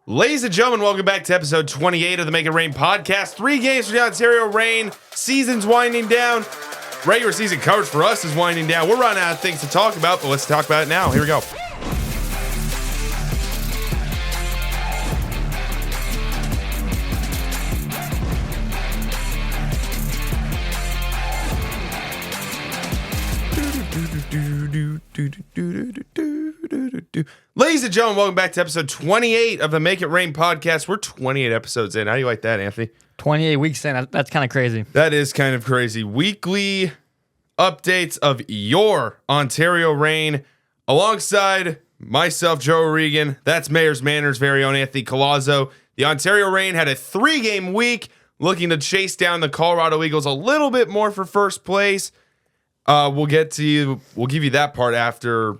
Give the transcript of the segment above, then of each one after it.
Ladies and gentlemen, welcome back to episode 28 of the Make It Rain podcast. 3 games for the Ontario Reign. Season's winding down. Regular season coverage for us is winding down. We're running out of things to talk about, but let's talk about it now. Here we go. Ladies and gentlemen, welcome back to episode 28 of the Make It Rain podcast. We're 28 episodes in. How do you like that, Anthony? 28 weeks in. That's kind of crazy. That is kind of crazy. Weekly updates of your Ontario Reign alongside myself, Joe O'Regan. That's Mayor's Manor's very own Anthony Collazo. The Ontario Reign had a 3-game week looking to chase down the Colorado Eagles a little bit more for first place. We'll get to you. We'll give you that part after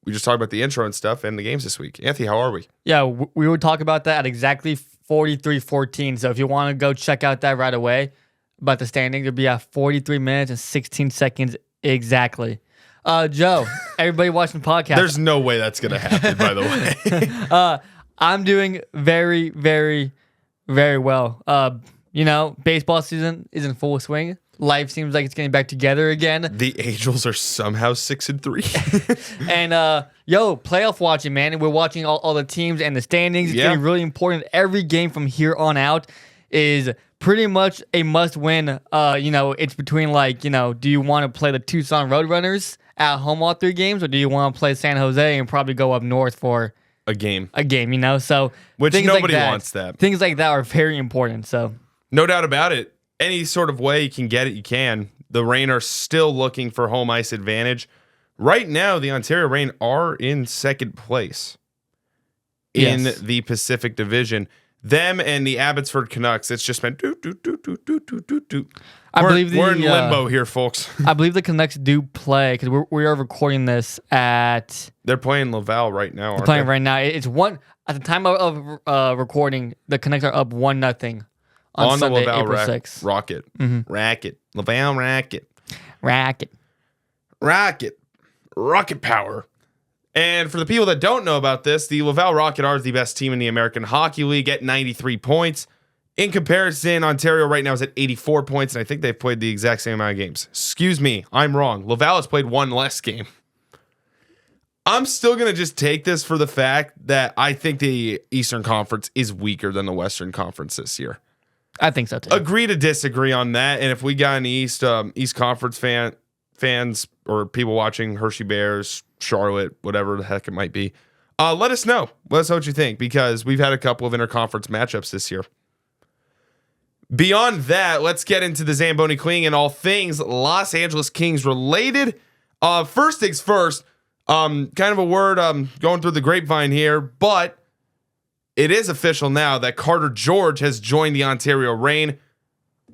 we just talked about the intro and stuff and the games this week. Anthony, how are we? Yeah, we would talk about that at exactly 43-14. So if you want to go check out that right away about the standings, it'll be at 43 minutes and 16 seconds exactly. Joe, everybody watching the podcast. There's no way that's going to happen, by the way. I'm doing very, very, very well. Baseball season is in full swing. Life seems like it's getting back together again. The Angels are somehow 6-3. And playoff watching, man. And we're watching all the teams and the standings. It's getting really important. Every game from here on out is pretty much a must-win. It's between do you want to play the Tucson Roadrunners at home all 3 games, or do you want to play San Jose and probably go up north for a game? So which nobody wants that. Things like that are very important. So no doubt about it. Any sort of way you can get it, you can. The Reign are still looking for home ice advantage. Right now, the Ontario Reign are in second place in the Pacific Division. Them and the Abbotsford Canucks, it's just been do. We're in limbo here, folks. I believe the Canucks do play because we are recording this at. They're playing Laval right now. They're playing right now. It's one at the time of recording. The Canucks are up 1-0. On Sunday, the Laval April 6th. Rocket. Mm-hmm. Laval Rocket power. And for the people that don't know about this, the Laval Rocket are the best team in the American Hockey League at 93 points. In comparison, Ontario right now is at 84 points, and I think they've played the exact same amount of games. Excuse me, I'm wrong. Laval has played 1 less game. I'm still going to just take this for the fact that I think the Eastern Conference is weaker than the Western Conference this year. I think so too. Agree to disagree on that. And if we got any East Conference fans or people watching Hershey Bears, Charlotte, whatever the heck it might be, let us know. Let us know what you think, because we've had a couple of interconference matchups this year. Beyond that, let's get into the Zamboni Queen and all things Los Angeles Kings related. First things first, kind of a word going through the grapevine here, but it is official now that Carter George has joined the Ontario Reign.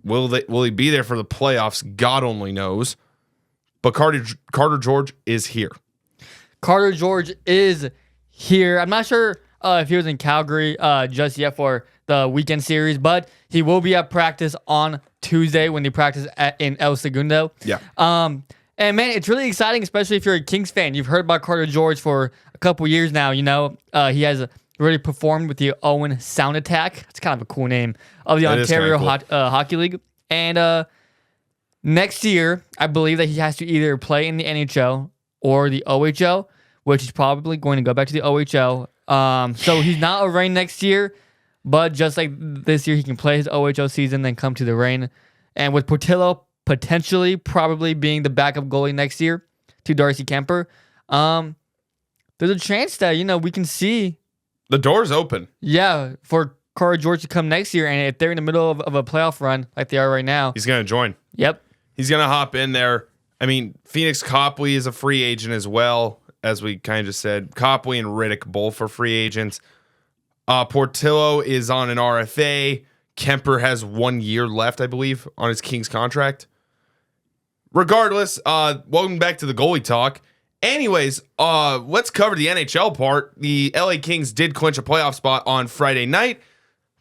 Will he be there for the playoffs? God only knows. But Carter George is here. Carter George is here. I'm not sure if he was in Calgary just yet for the weekend series, but he will be at practice on Tuesday when they practice in El Segundo. Yeah. And man, it's really exciting, especially if you're a Kings fan. You've heard about Carter George for a couple years now. He has already performed with the Owen Sound Attack. It's kind of a cool name of the Ontario Hockey League. And next year, I believe that he has to either play in the NHL or the OHL, which is probably going to go back to the OHL. So he's not a Reign next year, but just like this year, he can play his OHL season, then come to the Reign. And with Portillo potentially probably being the backup goalie next year to Darcy Kemper, there's a chance that, we can see the door's open. Yeah, for Carter George to come next year, and if they're in the middle of a playoff run like they are right now, he's going to join. Yep. He's going to hop in there. I mean, Phoenix Copley is a free agent as well, as we kind of just said. Copley and Riddick both are free agents. Portillo is on an RFA. Kemper has 1 year left, I believe, on his Kings contract. Regardless, welcome back to the goalie talk. Anyways, let's cover the NHL part. The LA Kings did clinch a playoff spot on Friday night,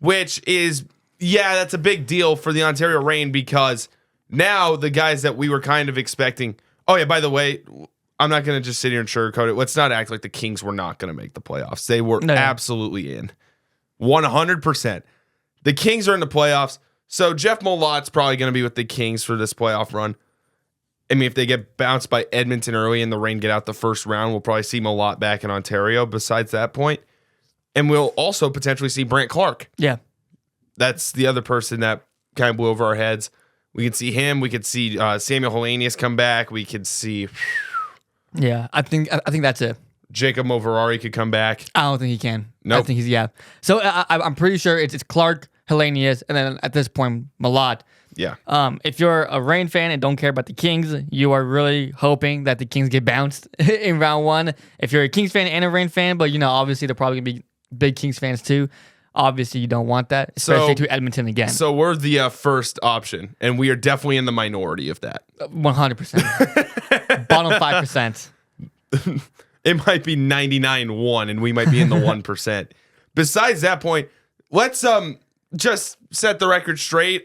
which is, that's a big deal for the Ontario Reign, because now the guys that we were kind of expecting. Oh, yeah, by the way, I'm not going to just sit here and sugarcoat it. Let's not act like the Kings were not going to make the playoffs. They were absolutely in. 100%. The Kings are in the playoffs, so Jeff Molott's probably going to be with the Kings for this playoff run. I mean, if they get bounced by Edmonton early and the Reign get out the first round, we'll probably see Molott back in Ontario besides that point. And we'll also potentially see Brant Clark. Yeah. That's the other person that kind of blew over our heads. We could see him. We could see Samuel Hellenius come back. We could see... Yeah, I think that's it. Jacob Moverari could come back. I don't think he can. Nope. I think he's, yeah. So I'm pretty sure it's Clark, Hellenius, and then at this point, Molott. Yeah. If you're a Reign fan and don't care about the Kings, you are really hoping that the Kings get bounced in round one. If you're a Kings fan and a Reign fan, but obviously they're probably going to be big Kings fans too. Obviously, you don't want that, especially to Edmonton again. So we're the first option, and we are definitely in the minority of that. 100%. Bottom 5%. It might be 99-1, and we might be in the 1%. Besides that point, let's just set the record straight.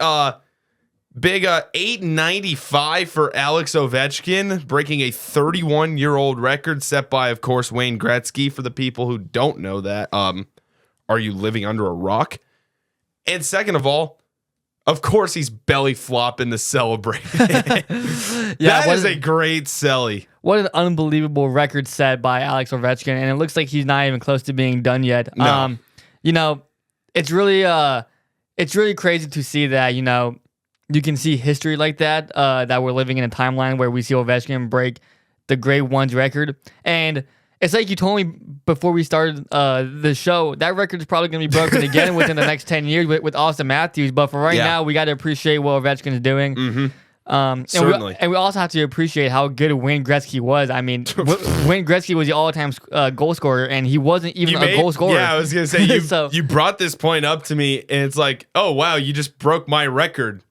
Big 895 for Alex Ovechkin, breaking a 31-year-old record set by, of course, Wayne Gretzky. For the people who don't know that, are you living under a rock? And second of all, of course, he's belly flopping the celebrate. That is a great celly. What an unbelievable record set by Alex Ovechkin, and it looks like he's not even close to being done yet. No. It's really crazy to see that, you can see history like that, that we're living in a timeline where we see Ovechkin break the Great Ones record. And it's like you told me before we started the show, that record is probably going to be broken again within the next 10 years with Austin Matthews. But for right now, we got to appreciate what Ovechkin is doing. Mm-hmm. Certainly. And we also have to appreciate how good Wayne Gretzky was. I mean, Wayne Gretzky was the all-time goal scorer, and he wasn't even a goal scorer. Yeah, I was going to say, you brought this point up to me, and it's like, oh, wow, you just broke my record.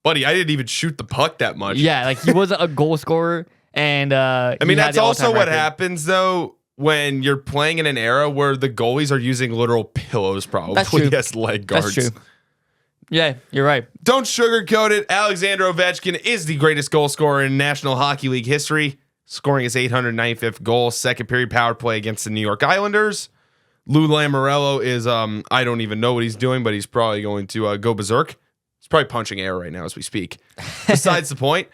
Buddy, I didn't even shoot the puck that much. Yeah, like he wasn't a goal scorer, and I mean, that's also what happens, though, when you're playing in an era where the goalies are using literal pillows probably as leg guards. That's true. Yeah, you're right. Don't sugarcoat it. Alexander Ovechkin is the greatest goal scorer in National Hockey League history, scoring his 895th goal, second period power play against the New York Islanders. Lou Lamoriello is, I don't even know what he's doing, but he's probably going to go berserk. He's probably punching air right now as we speak. Besides the point,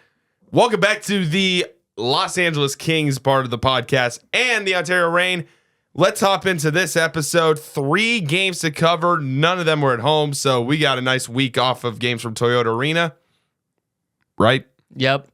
welcome back to the Los Angeles Kings part of the podcast and the Ontario Reign. Let's hop into this episode. 3 games to cover. None of them were at home, so we got a nice week off of games from Toyota Arena. Right? Yep.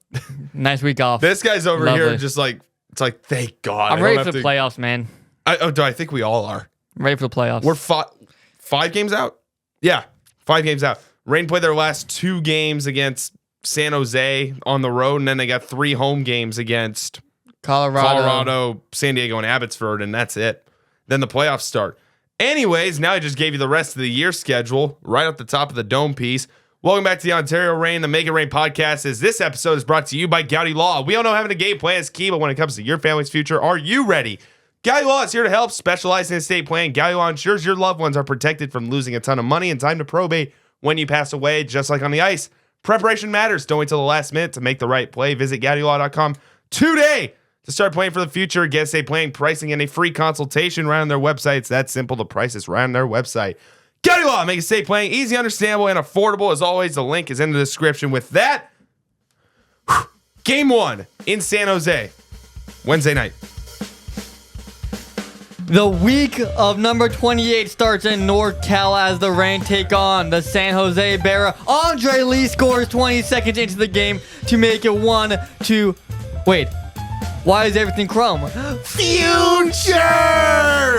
Nice week off. This guy's over here just like, it's like, thank God. I'm ready for the playoffs, man. I think we all are. I'm ready for the playoffs. We're 5 games out? Yeah, 5 games out. Reign played their last 2 games against San Jose on the road, and then they got 3 home games against Colorado, San Diego, and Abbotsford, and that's it. Then the playoffs start. Anyways, now I just gave you the rest of the year schedule right at the top of the dome piece. Welcome back to the Ontario Reign, the Make It Rain podcast. As this episode is brought to you by Gowdy Law. We all know having a game plan is key, but when it comes to your family's future, are you ready? Gowdy Law is here to help, specializing in estate planning. Gowdy Law ensures your loved ones are protected from losing a ton of money and time to probate when you pass away, just like on the ice. Preparation matters. Don't wait till the last minute to make the right play. Visit GowdyLaw.com today to start planning for the future. Get estate planning pricing and a free consultation right on their website. It's that simple. The price is right on their website. Gowdy Law, make estate planning easy, understandable, and affordable. As always, the link is in the description. With that, game 1 in San Jose, Wednesday night. The week of number 28 starts in NorCal as the Reign take on the San Jose Bear. Andre Lee scores 20 seconds into the game to make it 1-2. Wait, why is everything chrome? Future!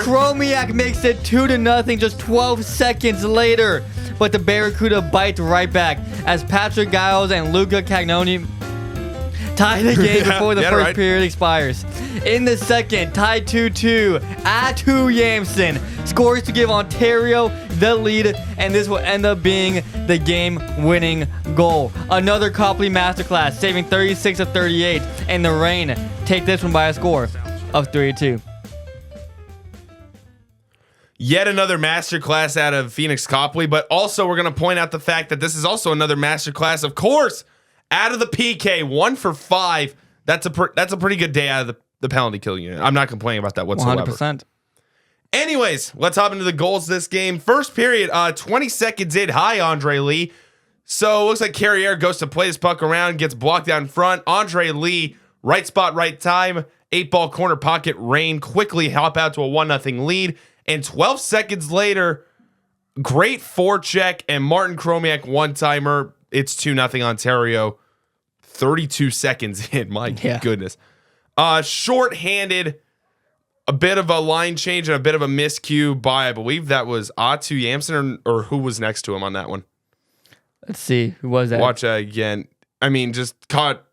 Chromiak makes it 2-0 just 12 seconds later. But the Barracuda bite right back as Patrick Giles and Luca Cagnoni tie the game before the first period expires. In the second, tied 2-2. Atu Yamson scores to give Ontario the lead, and this will end up being the game-winning goal. Another Copley masterclass, saving 36 of 38, and the Reign take this one by a score of 3-2. Yet another masterclass out of Phoenix Copley, but also we're going to point out the fact that this is also another masterclass, of course, out of the PK, 1 for 5. That's a pretty good day out of the penalty kill unit. I'm not complaining about that whatsoever. 100%. Anyways, let's hop into the goals this game. First period, 20 seconds in. Hi, Andre Lee. So it looks like Carrier goes to play his puck around, gets blocked down front. Andre Lee, right spot, right time. 8-ball corner pocket. Rain quickly hop out to a 1-0 lead. And 12 seconds later, great forecheck and Martin Chromiak one-timer. It's 2-0 Ontario. 32 seconds in. My goodness. Short-handed. A bit of a line change and a bit of a miscue by, I believe that was Atu Yamson or who was next to him on that one. Let's see. Who was that? Watch again. I mean, just caught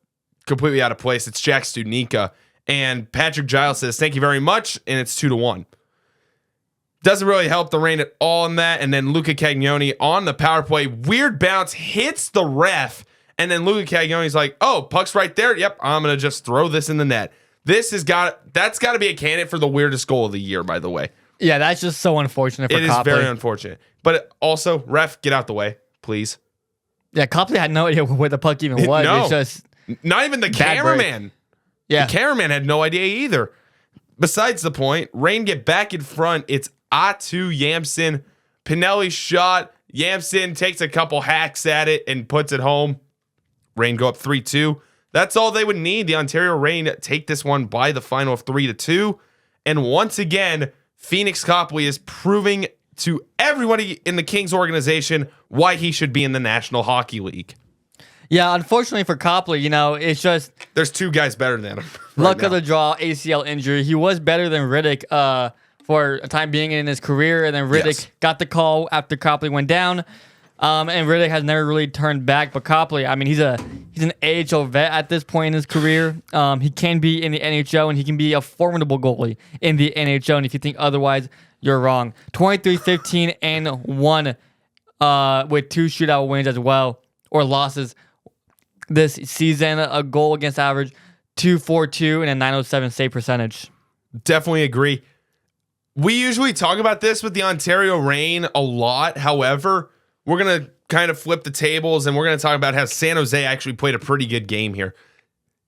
completely out of place. It's Jack Studnicka. And Patrick Giles says, thank you very much. And it's 2-1. Doesn't really help the Reign at all in that. And then Luca Cagnoni on the power play. Weird bounce. Hits the ref. And then Luca Cagnoni's like, oh, puck's right there. Yep, I'm going to just throw this in the net. That's got to be a candidate for the weirdest goal of the year, by the way. Yeah, that's just so unfortunate for Copley. It is very unfortunate. But also, ref, get out the way, please. Yeah, Copley had no idea where the puck even was. No. It's just not even the cameraman. Yeah. The cameraman had no idea either. Besides the point, Reign get back in front. It's Atu Yamson. Pinelli's shot. Yamson takes a couple hacks at it and puts it home. Reign go up 3-2. That's all they would need. The Ontario Reign take this one by the final of 3-2. And once again, Phoenix Copley is proving to everybody in the Kings organization why he should be in the National Hockey League. Yeah, unfortunately for Copley, it's just... There's two guys better than him. Luck of the draw, ACL injury. He was better than Riddick for a time being in his career, and then Riddick got the call after Copley went down. And Riddick has never really turned back. But Copley, I mean, he's an AHL vet at this point in his career. He can be in the NHL, and he can be a formidable goalie in the NHL. And if you think otherwise, you're wrong. 23-15-1 with 2 shootout wins as well, or losses this season. A goal against average, 2.42, and a 907 save percentage. Definitely agree. We usually talk about this with the Ontario Reign a lot. However, we're going to kind of flip the tables, and we're going to talk about how San Jose actually played a pretty good game here.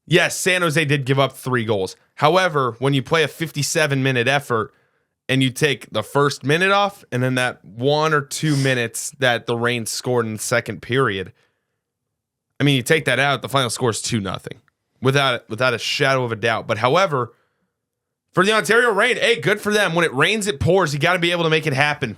Yes, San Jose did give up 3 goals. However, when you play a 57-minute effort and you take the first minute off and then that 1 or 2 minutes that the Reign scored in the second period, I mean, you take that out, the final score is 2-0 without a shadow of a doubt. But however, for the Ontario Reign, hey, good for them. When it rains, it pours. You got to be able to make it happen.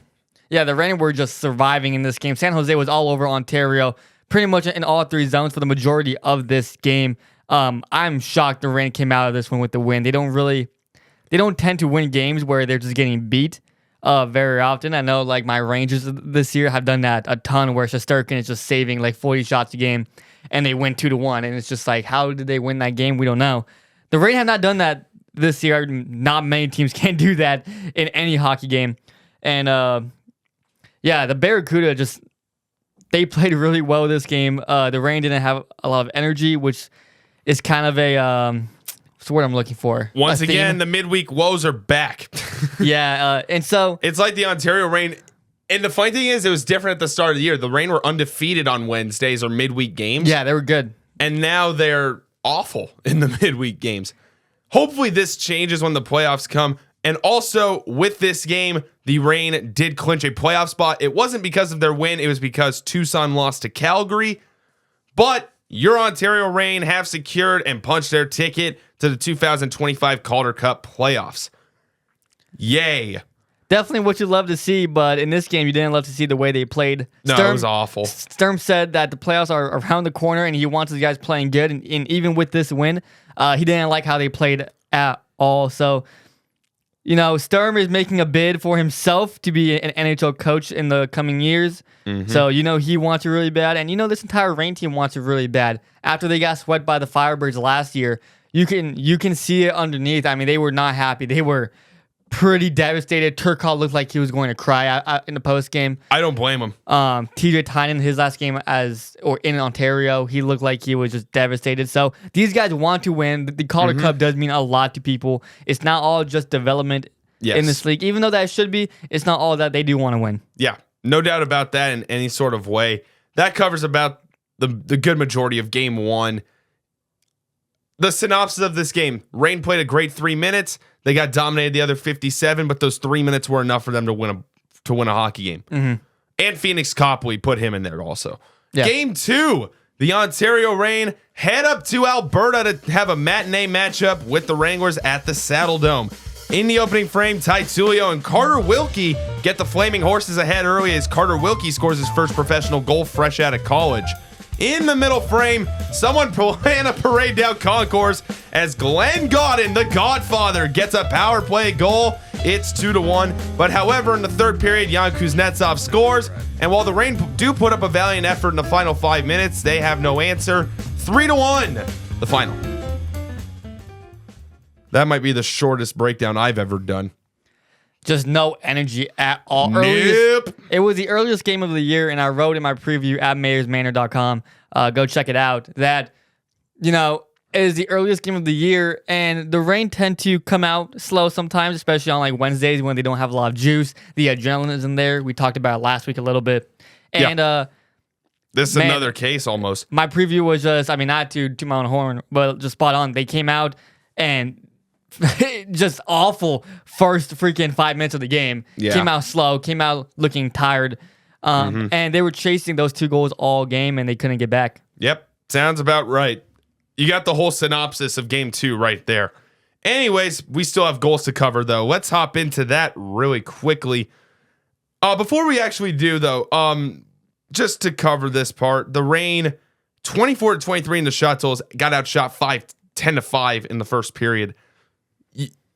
Yeah, the Reign were just surviving in this game. San Jose was all over Ontario, pretty much in all 3 zones for the majority of this game. I'm shocked the Reign came out of this one with the win. They don't tend to win games where they're just getting beat very often. I know like my Rangers this year have done that a ton, where Shesterkin is just saving like 40 shots a game and they win 2-1. And it's just like, how did they win that game? We don't know. The Reign have not done that this year. Not many teams can do that in any hockey game. And yeah, the Barracuda they played really well this game. The Reign didn't have a lot of energy, which is kind of what's the word I'm looking for? Once again, the midweek woes are back. Yeah, and so... It's like the Ontario Reign. And the funny thing is, it was different at the start of the year. The Reign were undefeated on Wednesdays or midweek games. Yeah, they were good. And now they're awful in the midweek games. Hopefully this changes when the playoffs come. And also, with this game, the Reign did clinch a playoff spot. It wasn't because of their win. It was because Tucson lost to Calgary. But your Ontario Reign have secured and punched their ticket to the 2025 Calder Cup playoffs. Yay. Definitely what you love to see, but in this game, you didn't love to see the way they played. No, it was awful. Sturm said that the playoffs are around the corner, and he wants his guys playing good. And even with this win, he didn't like how they played at all. So... Sturm is making a bid for himself to be an NHL coach in the coming years. Mm-hmm. So, he wants it really bad. And, this entire Reign team wants it really bad. After they got swept by the Firebirds last year, you can see it underneath. I mean, they were not happy. They were pretty devastated. Turcotte looked like he was going to cry in the post game. I don't blame him. TJ Tynan, his last game in Ontario, he looked like he was just devastated. So these guys want to win. The Calder Cup does mean a lot to people. It's not all just development in this league. Even though that should be, it's not all that. They do want to win. Yeah, no doubt about that in any sort of way. That covers about the good majority of game 1. The synopsis of this game: Reign played a great 3 minutes. They got dominated the other 57, but those 3 minutes were enough for them to win a hockey game. And Phoenix Copley put him in there also. Yeah. Game 2, the Ontario Reign head up to Alberta to have a matinee matchup with the Wranglers at the Saddle Dome. In the opening frame, Ty Tullio and Carter Wilkie get the Flaming Horses ahead early as Carter Wilkie scores his first professional goal fresh out of college. In the middle frame, someone playing a parade down concourse as Glenn Godden, the Godfather, gets a power play goal. It's 2-1. But however, in the third period, Jan Kuznetsov scores. And while the Reign do put up a valiant effort in the final 5 minutes, they have no answer. 3-1, the final. That might be the shortest breakdown I've ever done. Just no energy at all. Nope. It was the earliest game of the year, and I wrote in my preview at mayorsmanor.com. Go check it out. That, it is the earliest game of the year, and the Reign tend to come out slow sometimes, especially on like Wednesdays when they don't have a lot of juice. The adrenaline is in there. We talked about it last week a little bit. And this is another case almost. My preview was just, not to my own horn, but just spot on. They came out and just awful first freaking 5 minutes of the game. Yeah. Came out slow, came out looking tired. And they were chasing those 2 goals all game and they couldn't get back. Yep. Sounds about right. You got the whole synopsis of game 2 right there. Anyways, we still have goals to cover though. Let's hop into that really quickly. Before we actually do though, just to cover this part, the Reign 24-23 in the shot totals, got outshot 10-5 in the first period.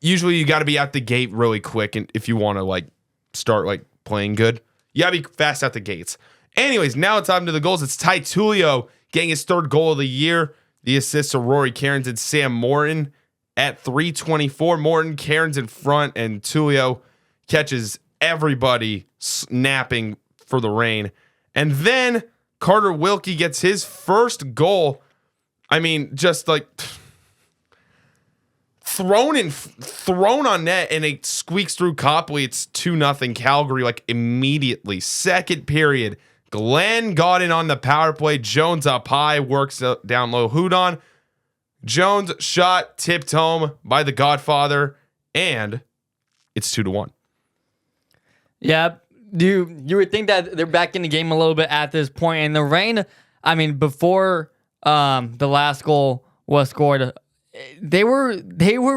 Usually you got to be out the gate really quick, and if you want to start playing good, you got to be fast out the gates. Anyways, now it's time to the goals. It's Ty Tullio getting his 3rd goal of the year. The assists are Rory Cairns and Sam Morton at 3:24. Morton, Cairns in front, and Tullio catches everybody snapping for the Reign. And then Carter Wilkie gets his first goal. Thrown on net, and it squeaks through Copley. It's 2-0 Calgary immediately. Second period, Glenn Godden on the power play. Jones up high, works down low. Hudon. Jones shot tipped home by the Godfather, and it's 2-1. Yeah, you would think that they're back in the game a little bit at this point. And the Reign, before the last goal was scored, they were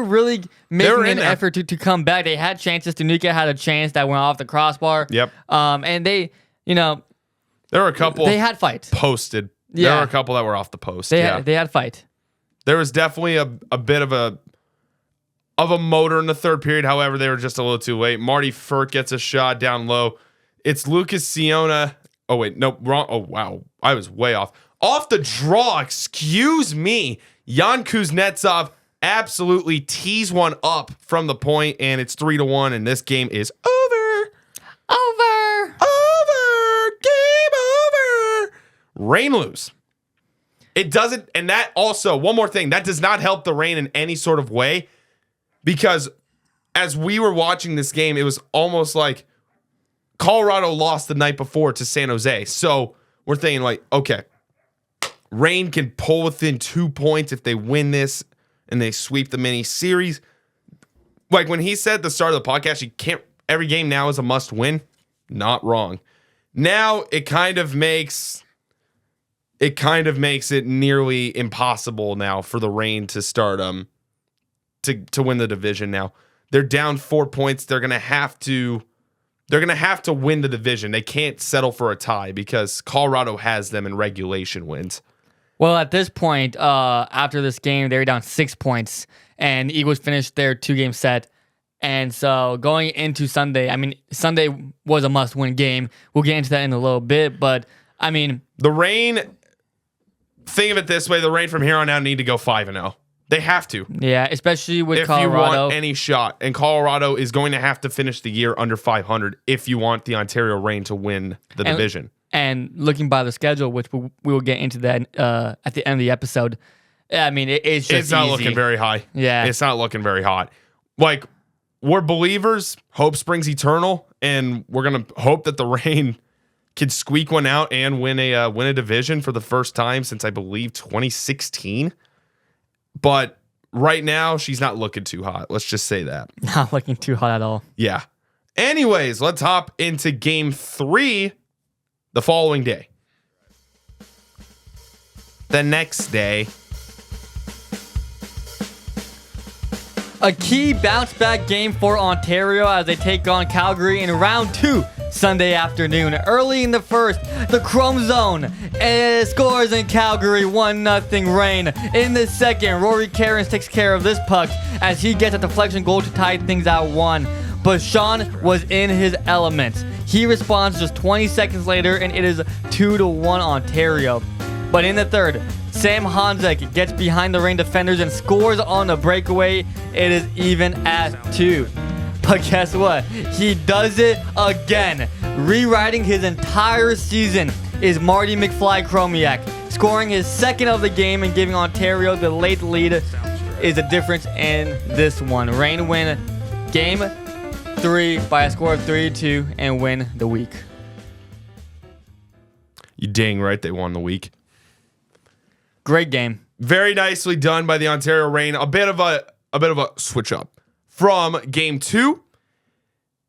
really making an effort to come back. They had chances. Tunica had a chance that went off the crossbar. Yep. And they, there were a couple. They had fight. Posted. Yeah. There were a couple that were off the post. They had fight. There was definitely a bit of a motor in the third period. However, they were just a little too late. Marty Furt gets a shot down low. It's Lucas Siona. Oh wait, no, wrong. Oh wow, I was way off. Off the draw. Excuse me. Jan Kuznetsov absolutely tees one up from the point, and it's 3-1, and this game is over. Game over. Reign lose. It doesn't, and that also, one more thing, that does not help the Reign in any sort of way, because as we were watching this game, it was almost like Colorado lost the night before to San Jose. So we're thinking okay, Reign can pull within 2 points if they win this and they sweep the mini series. When he said at the start of the podcast, every game now is a must win. Not wrong. Now it kind of makes it nearly impossible now for the Reign to start to win the division now. They're down 4 points. They're gonna have to win the division. They can't settle for a tie because Colorado has them in regulation wins. Well, at this point, after this game, they were down 6 points, and the Eagles finished their 2-game set. And so going into Sunday, Sunday was a must-win game. We'll get into that in a little bit, but the Reign. Think of it this way: the Reign from here on out need to go 5-0. They have to. Yeah, especially with if Colorado. If you want any shot, and Colorado is going to have to finish the year under 500 if you want the Ontario Reign to win the division. And looking by the schedule, which we will get into that at the end of the episode, it's not easy. looking very high. Yeah. It's not looking very hot. We're believers. Hope springs eternal, and we're going to hope that the Reign can squeak one out and win a division for the first time since, I believe, 2016. But right now, she's not looking too hot. Let's just say that. Not looking too hot at all. Yeah. Anyways, let's hop into game 3 the following day. The next day. A key bounce back game for Ontario as they take on Calgary in round 2 Sunday afternoon. Early in the first, the Chrome Zone scores in Calgary 1-0 rain. In the second, Rory Cairns takes care of this puck as he gets a deflection goal to tie things at 1. But Sean was in his element. He responds just 20 seconds later and it is 2-1 Ontario. But in the third, Sam Honzek gets behind the Reign defenders and scores on the breakaway. It is even at 2. But guess what? He does it again. Rewriting his entire season is Marty McFly Chromiak. Scoring his second of the game and giving Ontario the late lead is the difference in this one. Reign win game 3 by a score of 3-2 and win the week. You dang right they won the week. Great game. Very nicely done by the Ontario Reign. A bit of a switch up from game 2.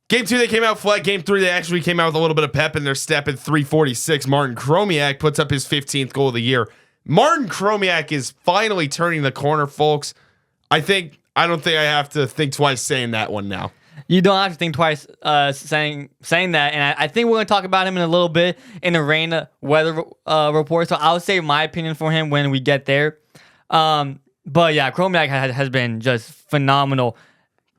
Game 2 they came out flat. Game 3 they actually came out with a little bit of pep in their step at 3:46. Martin Chromiak puts up his 15th goal of the year. Martin Chromiak is finally turning the corner, folks. I don't think I have to think twice saying that one now. You don't have to think twice saying that, and I think we're going to talk about him in a little bit in the rain weather report, so I'll save my opinion for him when we get there. But yeah, Chromiak has been just phenomenal.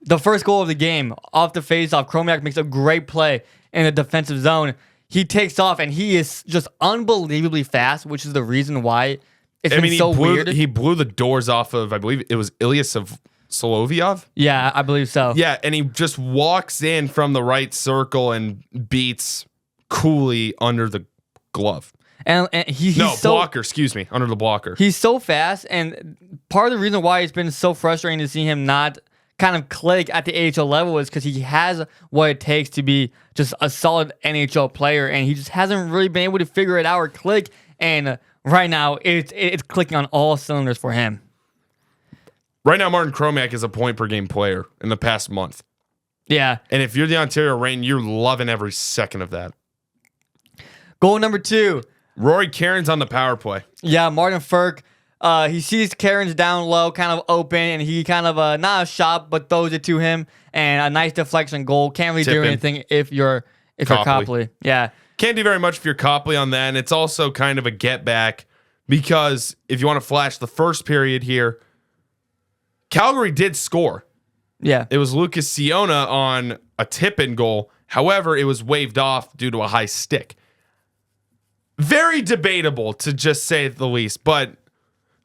The first goal of the game, off the faceoff, Chromiak makes a great play in the defensive zone. He takes off, and he is just unbelievably fast, which is the reason why it's been so weird. He blew the doors off of, I believe it was Ilyas of Solovyov? Yeah, I believe so. Yeah, and he just walks in from the right circle and beats Cooley under the glove. And he's blocker, excuse me, under the blocker. He's so fast, and part of the reason why it's been so frustrating to see him not kind of click at the AHL level is because he has what it takes to be just a solid NHL player, and he just hasn't really been able to figure it out or click, and right now it's clicking on all cylinders for him. Right now, Martin Chromiak is a point-per-game player in the past month. Yeah. And if you're the Ontario Reign, you're loving every second of that. Goal number 2. Rory Cairns on the power play. Yeah, Martin Ferk. He sees Cairns down low, kind of open, and he kind of, not a shot, but throws it to him. And a nice deflection goal. Can't really do anything if you're Copley. Yeah. Can't do very much if you're Copley on that. And it's also kind of a get back because if you want to flash the first period here, Calgary did score. Yeah. It was Lucas Siona on a tip-in goal. However, it was waved off due to a high stick. Very debatable, to just say the least. But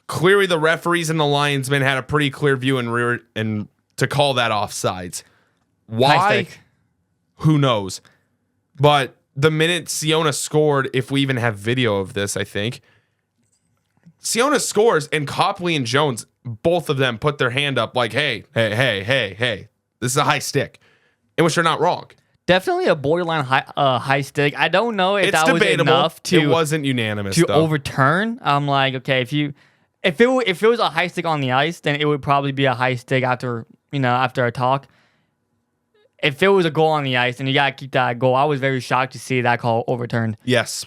clearly the referees and the linesmen had a pretty clear view and to call that offsides. Why? Who knows? But the minute Siona scored, if we even have video of this, I think, Siona scores and Copley and Jones, both of them put their hand up like, hey, this is a high stick, in which they're not wrong. Definitely a borderline high stick. I don't know if that debatable. Was enough to. It wasn't unanimous to overturn. I'm like, okay, if it was a high stick on the ice, then it would probably be a high stick after a talk. If it was a goal on the ice, then you gotta keep that goal. I was very shocked to see that call overturned. Yes.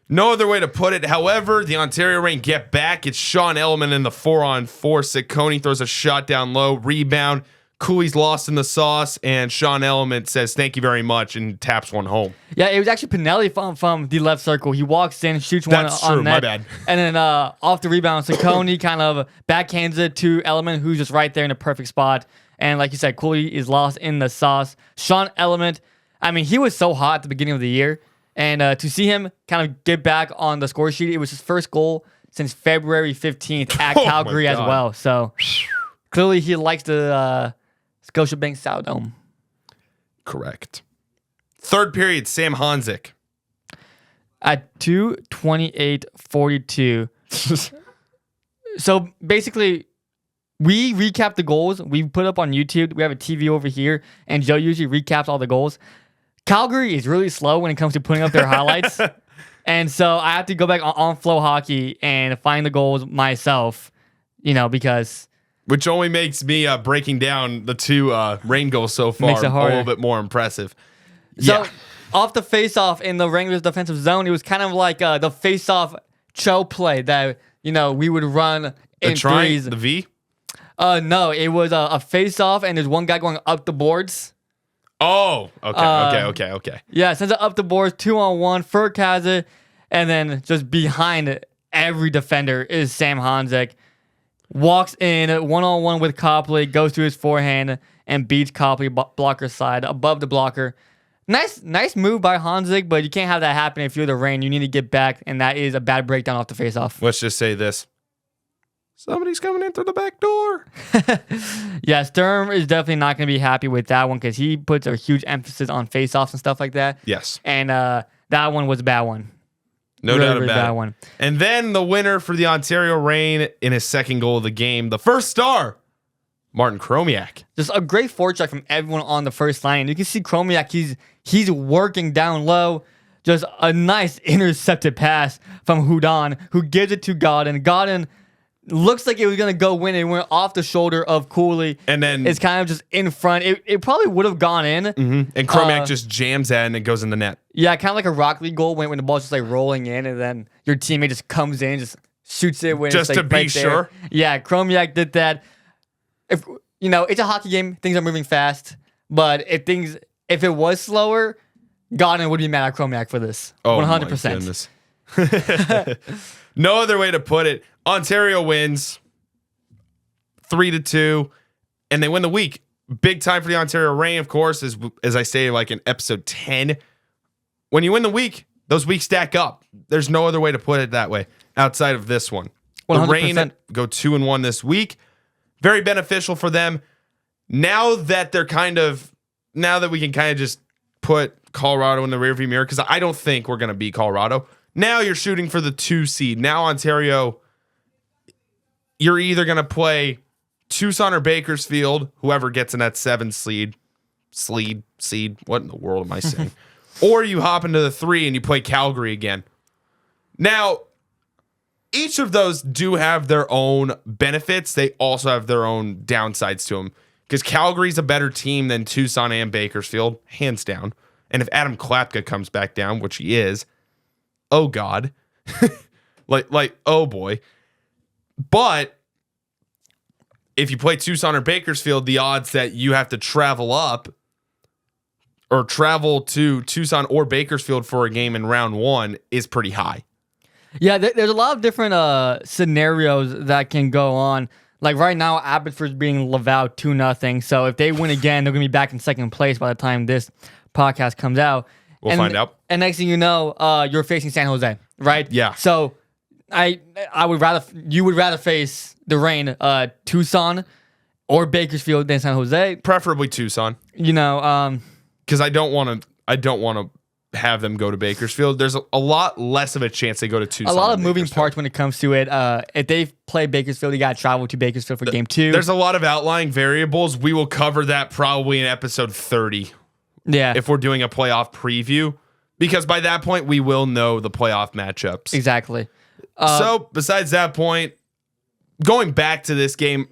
No other way to put it. However, the Ontario Reign get back. It's Sean Elliman in the 4-on-4. Sicconi throws a shot down low. Rebound. Cooley's lost in the sauce. And Sean Elliman says, thank you very much, and taps one home. Yeah, it was actually Pinelli from the left circle. He walks in, shoots one on net. My bad. And then off the rebound, Sicconi kind of backhands it to Elliman, who's just right there in the perfect spot. And like you said, Cooley is lost in the sauce. Sean Elliman, I mean, he was so hot at the beginning of the year. And to see him kind of get back on the score sheet, it was his first goal since February 15th at Calgary as well. So clearly he likes the Scotiabank Saddledome. Correct. Third period, Sam Honzek. At 2:28:42. So basically, we recap the goals. We put up on YouTube. We have a TV over here, and Joe usually recaps all the goals. Calgary is really slow when it comes to putting up their highlights. And so I have to go back on Flow Hockey and find the goals myself, because Which only makes me breaking down the two rain goals so far Makes it a harder. little bit more impressive. So, off the face-off in the Wranglers' defensive zone, it was kind of like the face-off chow play that, we would run in threes. The V? No, it was a face-off, and there's one guy going up the boards. Oh, okay. Yeah, sends it up the boards, 2-on-1. Ferk has it, and then just behind every defender is Sam Hanzik. Walks in 1-on-1 with Copley, goes to his forehand, and beats Copley blocker side above the blocker. Nice move by Hanzik, but you can't have that happen if you're the Reign. You need to get back, and that is a bad breakdown off the face-off. Let's just say this. Somebody's coming in through the back door. Yeah, Sturm is definitely not going to be happy with that one because he puts a huge emphasis on face-offs and stuff like that. Yes. And that one was a bad one. No doubt about bad it. One. And then the winner for the Ontario Reign in his second goal of the game, the first star, Martin Chromiak. Just a great forecheck from everyone on the first line. You can see Chromiak, he's working down low. Just a nice intercepted pass from Hudon, who gives it to Godin. Godin looks like it was going to go win. It went off the shoulder of Cooley. And then it's kind of just in front. It probably would have gone in. Mm-hmm. And Chromiak just jams that and it goes in the net. Yeah, kind of like a Rock League goal when the ball's just like rolling in and then your teammate just comes in, just shoots it when just it's like to be right sure. There. Yeah, Chromiak did that. If it's a hockey game, things are moving fast. But if it was slower, Godin would be mad at Chromiak for this. Oh, 100%. My goodness. No other way to put it. Ontario wins 3-2, and they win the week. Big time for the Ontario Reign, of course, as I stated like in episode 10. When you win the week, those weeks stack up. There's no other way to put it that way outside of this one. 100%. The Reign go 2-1 this week. Very beneficial for them. Now that we can kind of just put Colorado in the rearview mirror, because I don't think we're going to beat Colorado. Now you're shooting for the 2 seed. Now Ontario, you're either going to play Tucson or Bakersfield, whoever gets in that 7 seed. What in the world am I saying? Or you hop into the 3 and you play Calgary again. Now, each of those do have their own benefits. They also have their own downsides to them. Because Calgary's a better team than Tucson and Bakersfield, hands down. And if Adam Klapka comes back down, which he is, oh God. like, oh boy. But if you play Tucson or Bakersfield, the odds that you have to travel up or travel to Tucson or Bakersfield for a game in round 1 is pretty high. Yeah, there's a lot of different scenarios that can go on. Like right now, Abbotsford's being Laval 2-0. So if they win again, they're going to be back in second place by the time this podcast comes out. We'll find out. And next thing you know, you're facing San Jose, right? Yeah. So you would rather face the Reign, Tucson or Bakersfield than San Jose. Preferably Tucson. Because I don't want to have them go to Bakersfield. There's a lot less of a chance they go to Tucson. A lot of moving parts when it comes to it. If they play Bakersfield, you got to travel to Bakersfield for game 2. There's a lot of outlying variables. We will cover that probably in episode 30. Yeah. If we're doing a playoff preview. Because by that point, we will know the playoff matchups. Exactly. So, besides that point, going back to this game,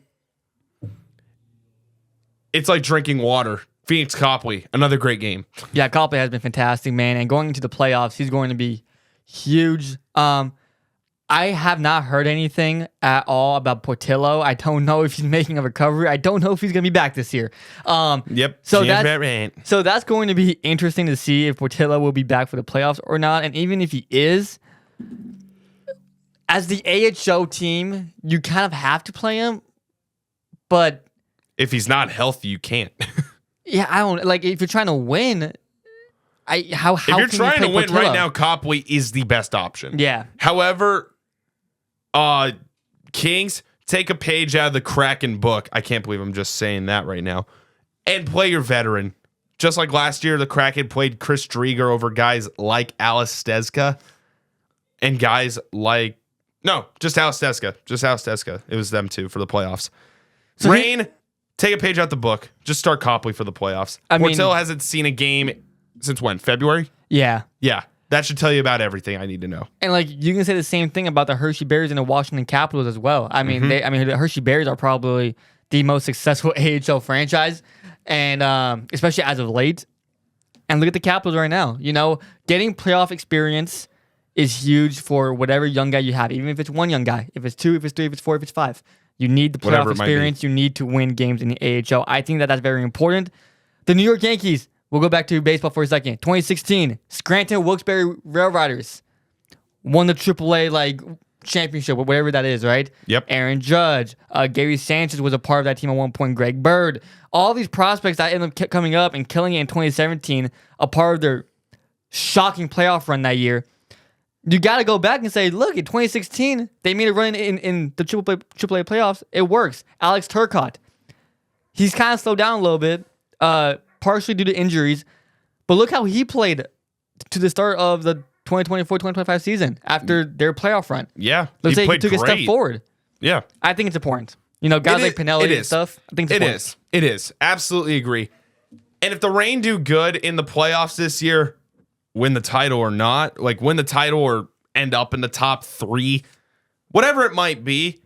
it's like drinking water. Phoenix Copley, another great game. Yeah, Copley has been fantastic, man. And going into the playoffs, he's going to be huge. I have not heard anything at all about Portillo. I don't know if he's making a recovery. I don't know if he's going to be back this year. Yep. So that's going to be interesting to see if Portillo will be back for the playoffs or not. And even if he is, as the AHO team, you kind of have to play him. But if he's not healthy, you can't. Yeah, I don't like if you're trying to win. If you're trying to win right now, Copley is the best option. Yeah. However, Kings, take a page out of the Kraken book. I can't believe I'm just saying that right now. And play your veteran. Just like last year, the Kraken played Chris Drieger over guys like Alice Stezka and guys like just Alice Stezka. Just Alice Stezka. It was them two for the playoffs. So Reign. Take a page out the book. Just start Copley for the playoffs. Portillo hasn't seen a game since when? February? Yeah. Yeah. That should tell you about everything I need to know. And like you can say the same thing about the Hershey Bears and the Washington Capitals as well. I mean, the Hershey Bears are probably the most successful AHL franchise, and especially as of late. And look at the Capitals right now. You know, getting playoff experience is huge for whatever young guy you have, even if it's one young guy, if it's two, if it's three, if it's four, if it's five. You need the playoff experience. You need to win games in the AHL. I think that that's very important. The New York Yankees, we'll go back to baseball for a second. 2016, Scranton Wilkes-Barre Rail Riders won the AAA championship, or whatever that is, right? Yep. Aaron Judge, Gary Sanchez was a part of that team at one point. Greg Bird, all these prospects that ended up coming up and killing it in 2017, a part of their shocking playoff run that year. You got to go back and say, look, in 2016, they made a run in the AAA playoffs. It works. Alex Turcotte, he's kind of slowed down a little bit, partially due to injuries, but look how he played to the start of the 2024-2025 season after their playoff run. Yeah, looks like he took a step forward. Yeah. I think it's important. You know, guys like Pinelli and stuff, I think it's important. It is. Absolutely agree. And if the Reign do good in the playoffs this year, win the title or not, win the title or end up in the top 3, whatever it might be,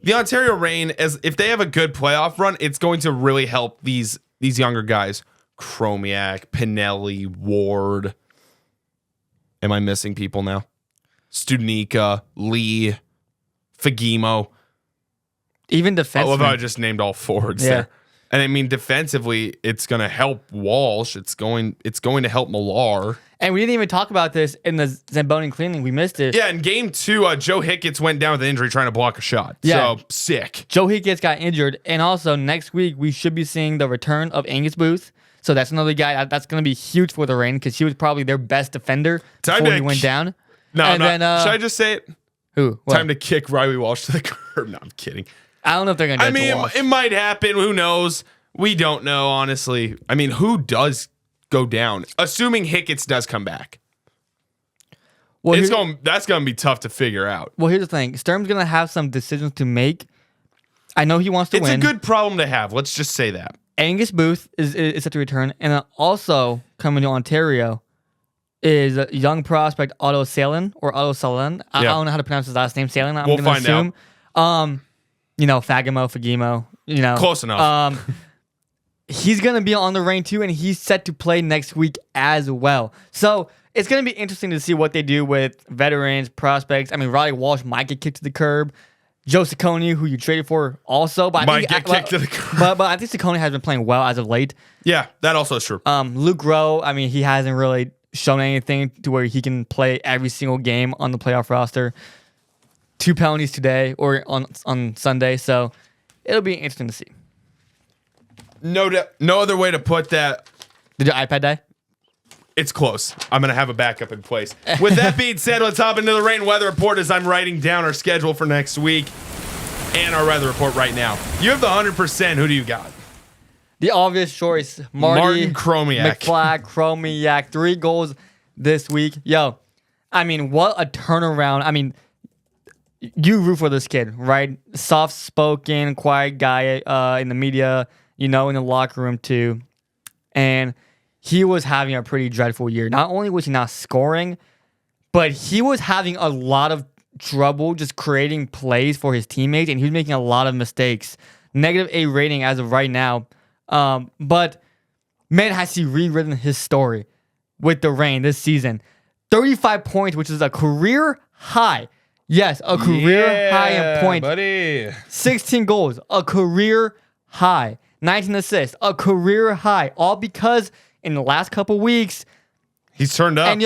the Ontario Reign, if they have a good playoff run, it's going to really help these younger guys. Chromiak, Pinelli, Ward. Am I missing people now? Studnicka, Lee, Fagemo. Even defensively. I love how I just named all forwards there. And I mean, defensively, it's going to help Walsh. It's going to help Millar. And we didn't even talk about this in the Zamboni cleaning. We missed it. Yeah, in game 2, Joe Hicketts went down with an injury trying to block a shot. Yeah. So, sick. Joe Hicketts got injured. And also, next week, we should be seeing the return of Angus Booth. So that's another guy that's going to be huge for the Reign because he was probably their best defender before he went down. No, should I just say it? Who? What? Time to kick Riley Walsh to the curb. No, I'm kidding. I don't know if they're going to do it to Walsh. It might happen. Who knows? We don't know, honestly. I mean, who does go down? Assuming Hicketts does come back. Well, that's going to be tough to figure out. Well, here's the thing. Sturm's going to have some decisions to make. I know he wants to win. It's a good problem to have. Let's just say that. Angus Booth is set to return. And then also coming to Ontario is a young prospect, Otto Salin. I don't know how to pronounce his last name. Salin, I'm going to assume. Fagemo. Close enough. He's going to be on the Reign too, and he's set to play next week as well. So it's going to be interesting to see what they do with veterans, prospects. I mean, Riley Walsh might get kicked to the curb. Joe Ciccone, who you traded for, also. But might get kicked to the curb. But I think Ciccone has been playing well as of late. Yeah, that also is true. Luke Rowe, I mean, he hasn't really shown anything to where he can play every single game on the playoff roster. 2 penalties today or on Sunday, so it'll be interesting to see. No other way to put that. Did your iPad die? It's close. I'm going to have a backup in place. With that being said, let's hop into the Reign weather report as I'm writing down our schedule for next week and our weather report right now. You have the 100%. Who do you got? The obvious choice, Martin Chromiak. McFly, Chromiak, 3 goals this week. Yo, I mean, what a turnaround. I mean, you root for this kid, right? Soft-spoken, quiet guy in the media, in the locker room too. And he was having a pretty dreadful year. Not only was he not scoring, but he was having a lot of trouble just creating plays for his teammates, and he was making a lot of mistakes. -8 rating as of right now. But man, has he rewritten his story with the Reign this season. 35 points, which is a career high. Yes, a career high in points. Buddy. 16 goals, a career high. 19 assists, a career high. All because in the last couple weeks, he's turned up. And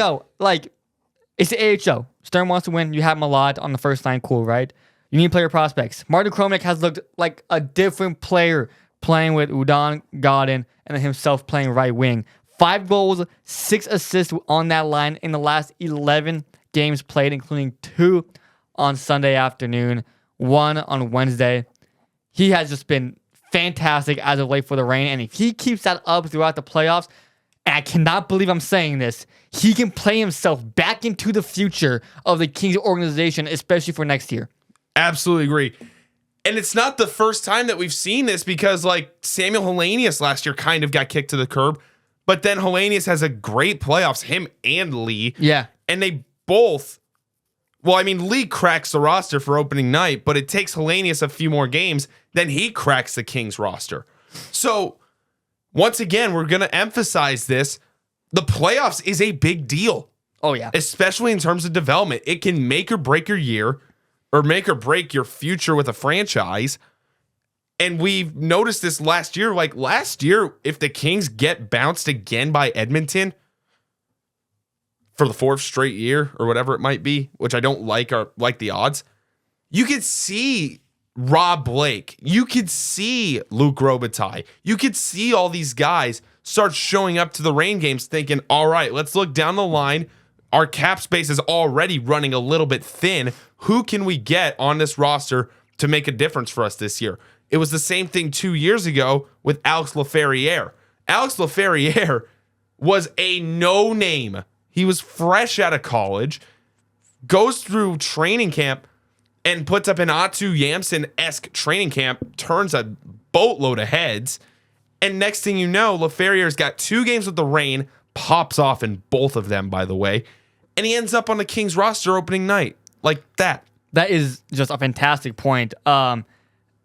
it's the AHL. Sturm wants to win. You have him a lot on the first line. Cool, right? You need player prospects. Martin Chromiak has looked like a different player playing with Udon Godin and himself playing right wing. 5 goals, 6 assists on that line in the last 11 games played, including 2 on Sunday afternoon, 1 on Wednesday. He has just been fantastic as of late for the Reign, and if he keeps that up throughout the playoffs, and I cannot believe I'm saying this, he can play himself back into the future of the Kings organization, especially for next year. Absolutely agree. And it's not the first time that we've seen this because, Samuel Hellenius last year kind of got kicked to the curb. But then Hellenius has a great playoffs, him and Lee. Yeah. And they both, well, I mean, Lee cracks the roster for opening night, but it takes Hellenius a few more games, then he cracks the Kings roster. So, once again, we're going to emphasize this. The playoffs is a big deal. Oh, yeah. Especially in terms of development. It can make or break your year or make or break your future with a franchise. And we've noticed this last year. Like last year, if the Kings get bounced again by Edmonton for the 4th straight year or whatever it might be, which I don't like the odds, you could see Rob Blake. You could see Luke Robitaille. You could see all these guys start showing up to the Reign games thinking, all right, let's look down the line. Our cap space is already running a little bit thin. Who can we get on this roster to make a difference for us this year? It was the same thing 2 years ago with Alex Laferriere. Alex Laferriere was a no-name. He was fresh out of college, goes through training camp, and puts up an Atu Yamson-esque training camp, turns a boatload of heads, and next thing you know, Laferriere's got 2 games with the Reign, pops off in both of them, by the way, and he ends up on the Kings roster opening night. Like that. That is just a fantastic point.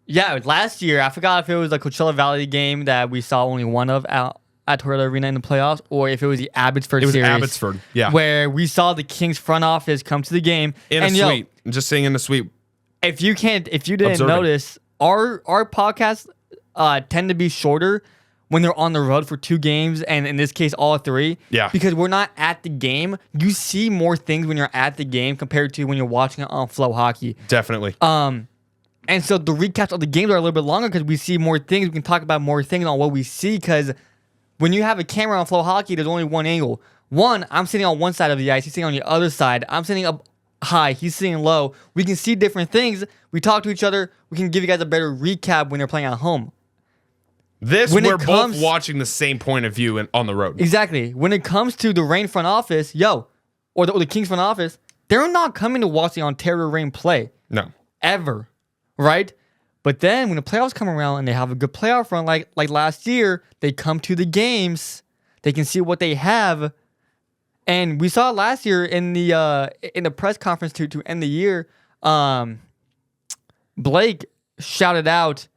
Yeah, last year, I forgot if it was the Coachella Valley game that we saw only one of at Toyota Arena in the playoffs, or if it was the Abbotsford series. It was Abbotsford, yeah. Where we saw the Kings front office come to the game. In a suite. I'm just saying in the suite. If you didn't notice, our podcasts tend to be shorter when they're on the road for 2 games, and in this case, all 3. Yeah. Because we're not at the game. You see more things when you're at the game compared to when you're watching it on Flow Hockey. Definitely. And so the recaps of the games are a little bit longer because we see more things. We can talk about more things on what we see because when you have a camera on Flow Hockey, there's only one angle. One, I'm sitting on one side of the ice. He's sitting on the other side. I'm sitting up high. He's sitting low. We can see different things. We talk to each other. We can give you guys a better recap when they're playing at home. We're both watching the same point of view on the road. Exactly. When it comes to the Reign front office, or the Kings front office, they're not coming to watch the Ontario Reign play. No. Ever. Right? But then when the playoffs come around and they have a good playoff run like last year, they come to the games. They can see what they have. And we saw it last year in the press conference to end the year. Blake shouted out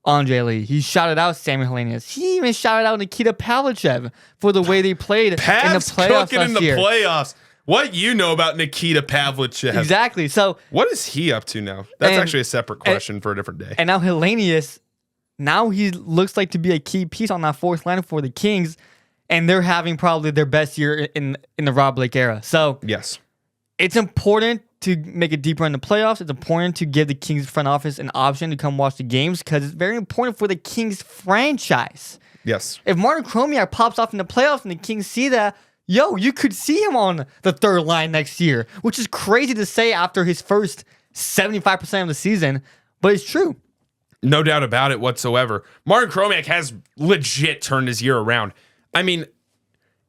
Andre Lee. He shouted out Samuel Hellenius. He even shouted out Nikita Pavlichev for the way they played in the playoffs last year. Playoffs. What you know about Nikita Pavlichev? Exactly. So what is he up to now? That's actually a separate question for a different day. And now Hellenius, he looks like to be a key piece on that 4th line for the Kings, and they're having probably their best year in the Rob Blake era. So yes, it's important to make it deeper in the playoffs. It's important to give the Kings front office an option to come watch the games because it's very important for the Kings franchise. Yes. If Martin Chromiak pops off in the playoffs and the Kings see that, you could see him on the 3rd line next year, which is crazy to say after his first 75% of the season, but it's true. No doubt about it whatsoever. Martin Chromiak has legit turned his year around. I mean,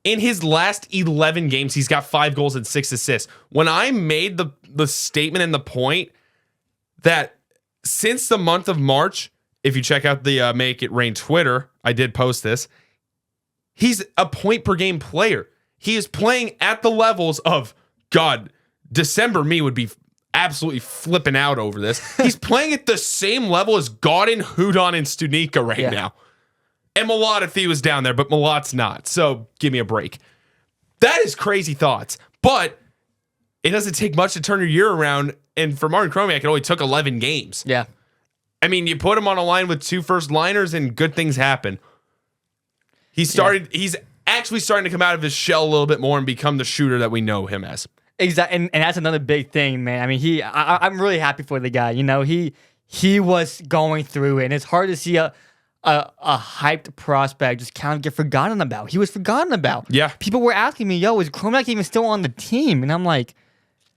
in his last 11 games, he's got 5 goals and 6 assists. When I made the statement and the point that since the month of March, if you check out the Make It Rain Twitter, I did post this, he's a point per game player. He is playing at the levels of, God, December me would be absolutely flipping out over this. He's playing at the same level as Godin, Hudon, and Stunica right now. And Malott if he was down there, but Malott's not. So give me a break. That is crazy thoughts. But it doesn't take much to turn your year around. And for Martin Chromiak, it only took 11 games. Yeah. I mean, you put him on a line with 2 first-liners and good things happen. He's actually starting to come out of his shell a little bit more and become the shooter that we know him as. Exactly, and that's another big thing, man. I mean, I'm really happy for the guy. He was going through it, and it's hard to see a hyped prospect just kind of get forgotten about. He was forgotten about. Yeah. People were asking me, is Chromiak even still on the team? And I'm like,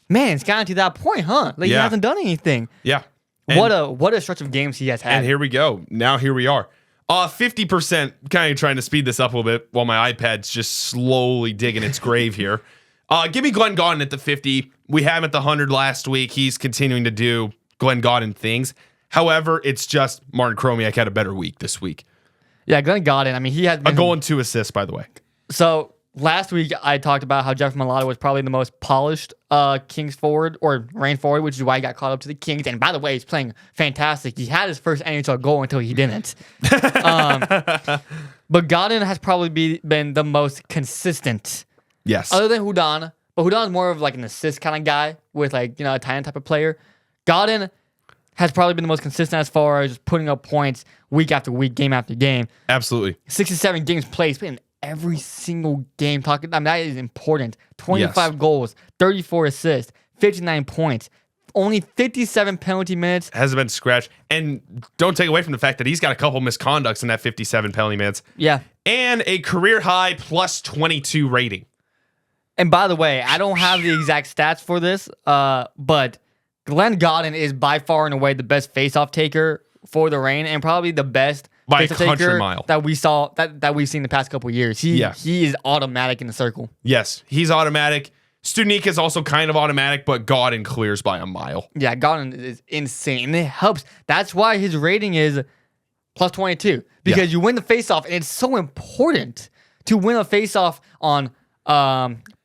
man, it's gotten to that point, huh? He hasn't done anything. Yeah. What a stretch of games he has had. And here we go. Now here we are. 50%, kind of trying to speed this up a little bit while my iPad's just slowly digging its grave here. Give me Glenn Gaudin at the 50. We had him at the 100 last week. He's continuing to do Glenn Gaudin things. However, it's just Martin Chromiak had a better week this week. Yeah, Glenn Godin. I mean, he has been A goal and 2 assists, by the way. So last week I talked about how Jeff Mulatto was probably the most polished Kings forward or Reign forward, which is why he got caught up to the Kings. And by the way, he's playing fantastic. He had his first NHL goal until he didn't. But Godin has probably been the most consistent. Yes. Other than Hudon. But Hudon's more of like an assist kind of guy with like, a Italian type of player. Godin has probably been the most consistent as far as just putting up points week after week, game after game. Absolutely. 67 games played. He's played in every single game. That is important. 25 goals, 34 assists, 59 points, only 57 penalty minutes. Hasn't been scratched. And don't take away from the fact that he's got a couple misconducts in that 57 penalty minutes. Yeah. And a career high plus 22 rating. And by the way, I don't have the exact stats for this, but Glenn Godin is by far and away the best faceoff taker for the Reign, and probably the best by a faceoff country taker mile that we saw that we've seen the past couple of years. He is automatic in the circle. Yes, he's automatic. Studnicka is also kind of automatic, but Godin clears by a mile. Yeah, Godin is insane, and it helps. That's why his rating is plus 22 because you win the faceoff, and it's so important to win a faceoff on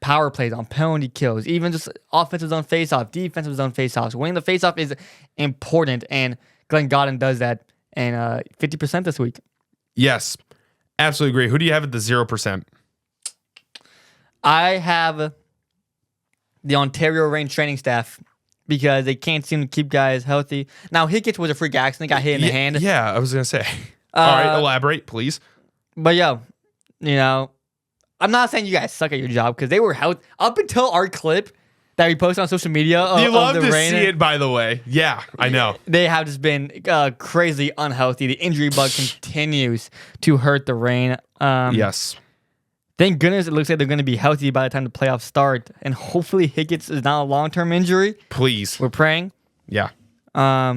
power plays, on penalty kills, even just offensive zone faceoff, defensive zone faceoffs. Winning the faceoff is important, and Glenn Godin does that, and 50% this week. Yes, absolutely agree. Who do you have at the 0%? I have the Ontario Reign training staff because they can't seem to keep guys healthy. Now, Hickett was a freak accident, got hit in the hand. Yeah, I was going to say. All right, elaborate, please. But, I'm not saying you guys suck at your job because they were healthy up until our clip that we posted on social media. You love to see it, by the way. Yeah, I know. They have just been crazy unhealthy. The injury bug continues to hurt the Reign. Yes. Thank goodness it looks like they're going to be healthy by the time the playoffs start. And hopefully Hickett's is not a long-term injury. Please. We're praying. Yeah. But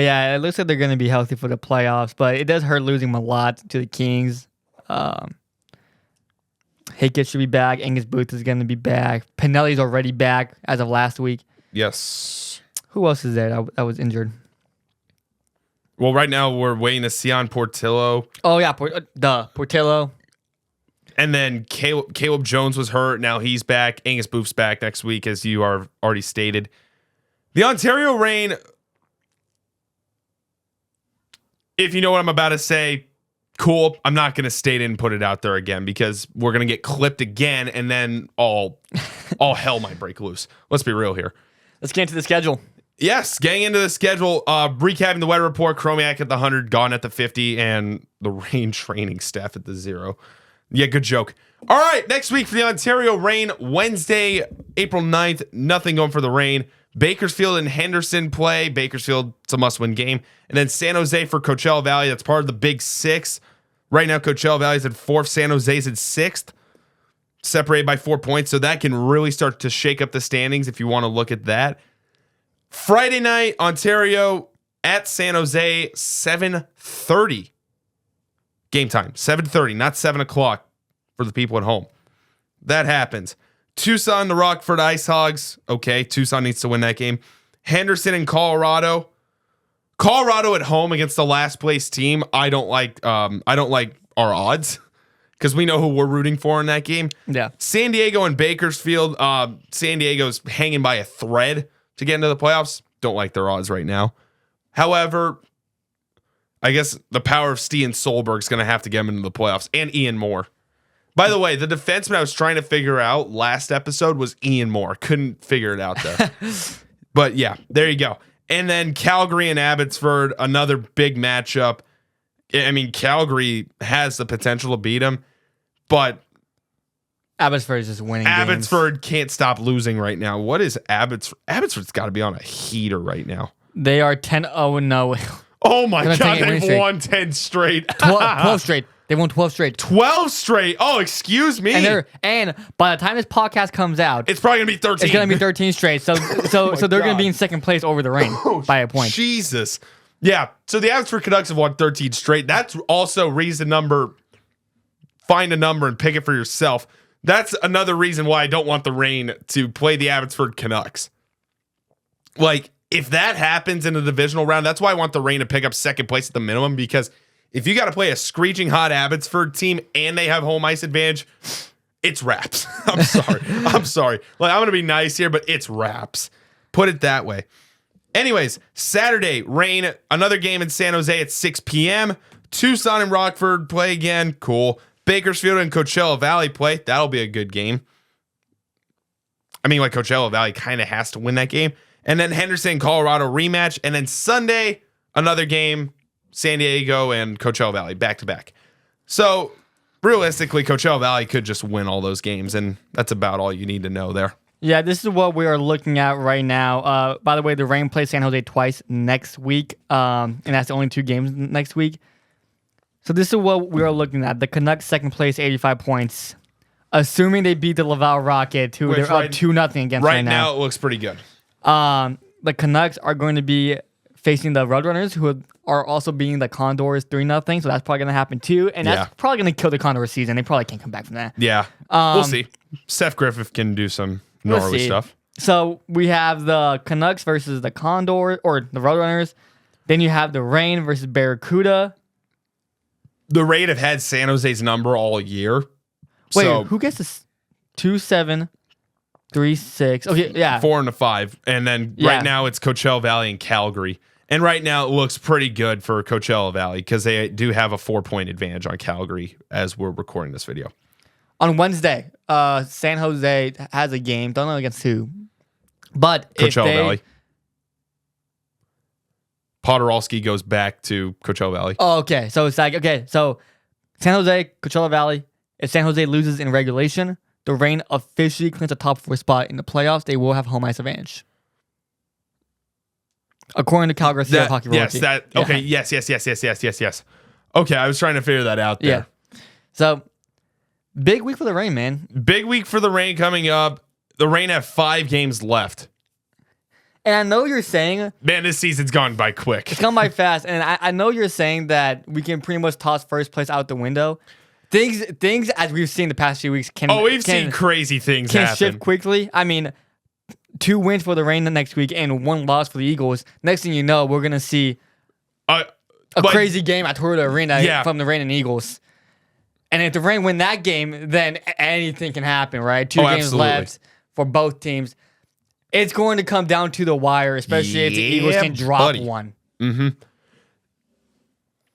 yeah, it looks like they're going to be healthy for the playoffs. But it does hurt losing them a lot to the Kings. Hickett should be back. Angus Booth is going to be back. Pinelli's already back as of last week. Yes. Who else is there that was injured? Well, right now we're waiting to see on Portillo. Oh, yeah. Portillo. And then Caleb Jones was hurt. Now he's back. Angus Booth's back next week, as you are already stated. The Ontario Reign, if you know what I'm about to say, cool. I'm not going to state it and put it out there again because we're going to get clipped again and then all hell might break loose. Let's be real here. Let's get into the schedule. Yes, getting into the schedule. Recapping the weather report, Chromiak at the 100, Gone at the 50, and the Reign training staff at the 0. Yeah, good joke. All right, next week for the Ontario Reign, Wednesday, April 9th, nothing going for the Reign. Bakersfield and Henderson play. Bakersfield, it's a must-win game. And then San Jose for Coachella Valley. That's part of the Big Six. Right now, Coachella Valley's at 4th. San Jose's at 6th. Separated by 4 points. So that can really start to shake up the standings if you want to look at that. Friday night, Ontario at San Jose, 7:30. Game time, 7:30, not 7 o'clock for the people at home. That happens. Tucson, the Rockford Ice Hogs. Okay, Tucson needs to win that game. Henderson and Colorado. Colorado at home against the last place team. I don't like our odds because we know who we're rooting for in that game. Yeah. San Diego and Bakersfield. San Diego's hanging by a thread to get into the playoffs. Don't like their odds right now. However, I guess the power of Stian Solberg's going to have to get him into the playoffs, and Ian Moore. By the way, the defenseman I was trying to figure out last episode was Ian Moore. Couldn't figure it out there. But yeah, there you go. And then Calgary and Abbotsford, another big matchup. I mean, Calgary has the potential to beat them, but Abbotsford is just winning Abbotsford can't stop losing right now. What is Abbotsford? Abbotsford's got to be on a heater right now. They are 10-0-0. Oh my God, they've won 10 straight. 12 straight. They won 12 straight. 12 straight. Oh, excuse me. And by the time this podcast comes out, it's probably gonna be 13. It's gonna be 13 straight. So they're gonna be in second place over the Reign by a point. Jesus. Yeah. So the Abbotsford Canucks have won 13 straight. That's also reason number. Find a number and pick it for yourself. That's another reason why I don't want the Reign to play the Abbotsford Canucks. Like, if that happens in the divisional round, that's why I want the Reign to pick up second place at the minimum, because if you got to play a screeching hot Abbotsford team and they have home ice advantage, it's wraps. I'm sorry. I'm sorry. Like, I'm going to be nice here, but it's wraps. Put it that way. Anyways, Saturday, rain, another game in San Jose at 6 p.m. Tucson and Rockford play again. Cool. Bakersfield and Coachella Valley play. That'll be a good game. I mean, like, Coachella Valley kind of has to win that game. And then Henderson, Colorado rematch. And then Sunday, another game, San Diego and Coachella Valley back-to-back. So, realistically, Coachella Valley could just win all those games, and that's about all you need to know there. Yeah, this is what we are looking at right now. By the way, the Reign plays San Jose twice next week, and that's the only 2 games next week. So this is what we are looking at. The Canucks second place, 85 points. Assuming they beat the Laval Rocket, who they're up 2-0 against right now. Right now, it looks pretty good. The Canucks are going to be facing the Roadrunners, who are also beating the Condors 3-0. So that's probably going to happen too. And that's probably going to kill the Condors season. They probably can't come back from that. Yeah. We'll see. Seth Griffith can do some gnarly stuff. So we have the Canucks versus the Condor or the Roadrunners. Then you have the Reign versus Barracuda. The Raid have had San Jose's number all year. Wait, so who gets this? 2-7, 3-6. Okay, yeah. 4-5. And then right now it's Coachella Valley and Calgary. And right now it looks pretty good for Coachella Valley because they do have a 4-point advantage on Calgary as we're recording this video. On Wednesday, San Jose has a game. Don't know against who. But Coachella Valley. Podorowski goes back to Coachella Valley. Oh, okay. So it's like, okay, so San Jose, Coachella Valley. If San Jose loses in regulation, the Reign officially clinches the top 4 spot in the playoffs. They will have home ice advantage. According to Cal Garcia of Hockey Royalty. Okay, yes. Okay, I was trying to figure that out there. Yeah. So, big week for the Reign, man. Big week for the Reign coming up. The Reign have 5 games left. And I know you're saying... Man, this season's gone by quick. It's gone by fast. And I know you're saying that we can pretty much toss first place out the window. Things as we've seen the past few weeks we've seen crazy things happen. Shift quickly. I mean, 2 wins for the Reign the next week and 1 loss for the Eagles. Next thing you know, we're going to see a crazy game at Toyota Arena from the Reign and Eagles. And if the Reign win that game, then anything can happen, right? 2 games left for both teams. It's going to come down to the wire, especially if the Eagles can drop one. Mm-hmm.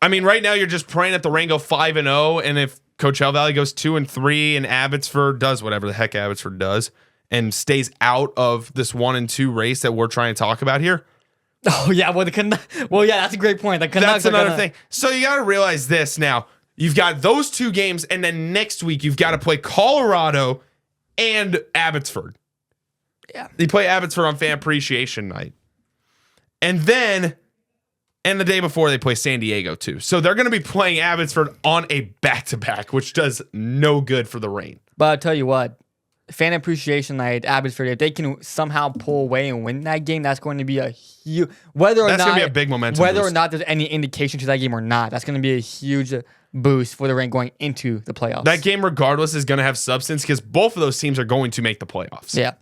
I mean, right now you're just praying that the Reign go 5-0, and if Coachella Valley goes 2-3, and Abbotsford does whatever the heck Abbotsford does, and stays out of this 1-2 race that we're trying to talk about here. Oh yeah, well that's a great point. The Canucks that's another thing. So you got to realize this now. You've got those 2 games, and then next week you've got to play Colorado and Abbotsford. Yeah. They play Abbotsford on Fan Appreciation Night. And then, and the day before, they play San Diego, too. So they're going to be playing Abbotsford on a back-to-back, which does no good for the Reign. But I'll tell you what, Fan Appreciation Night, Abbotsford, if they can somehow pull away and win that game, that's going to be a huge... That's going to be a big momentum Whether boost. or not there's any indication to that game or not, that's going to be a huge boost for the Reign going into the playoffs. That game, regardless, is going to have substance because both of those teams are going to make the playoffs. Yeah.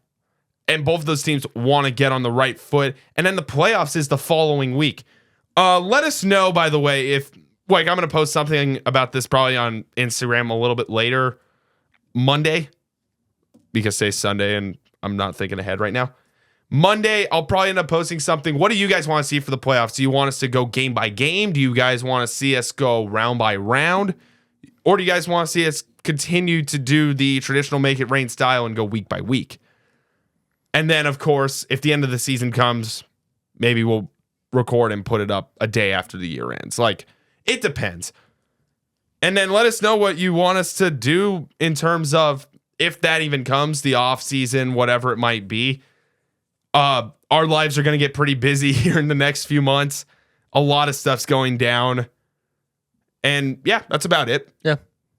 And both of those teams want to get on the right foot. And then the playoffs is the following week. Let us know, by the way, if I'm going to post something about this probably on Instagram a little bit later Monday, because today's Sunday and I'm not thinking ahead right now. Monday, I'll probably end up posting something. What do you guys want to see for the playoffs? Do you want us to go game by game? Do you guys want to see us go round by round? Or do you guys want to see us continue to do the traditional Make It Rain style and go week by week? And then, of course, if the end of the season comes, maybe we'll record and put it up a day after the year ends. Like, it depends. And then let us know what you want us to do in terms of, if that even comes, the off season, whatever it might be. Our lives are going to get pretty busy here in the next few months. A lot of stuff's going down. And yeah, that's about it. Yeah.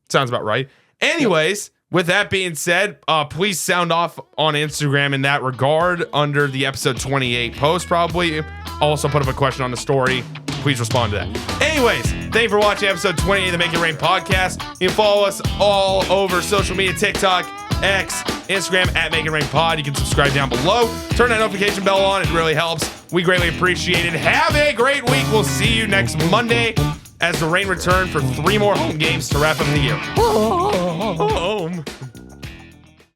Sounds about right. Anyways, with that being said, please sound off on Instagram in that regard under the episode 28 post, probably. I'll also put up a question on the story. Please respond to that. Anyways, thank you for watching episode 28 of the Make It Rain podcast. You can follow us all over social media, TikTok, X, Instagram at Make It Rain Pod. You can subscribe down below. Turn that notification bell on. It really helps. We greatly appreciate it. Have a great week. We'll see you next Monday as the Reign return for 3 more home games to wrap up the year. Home.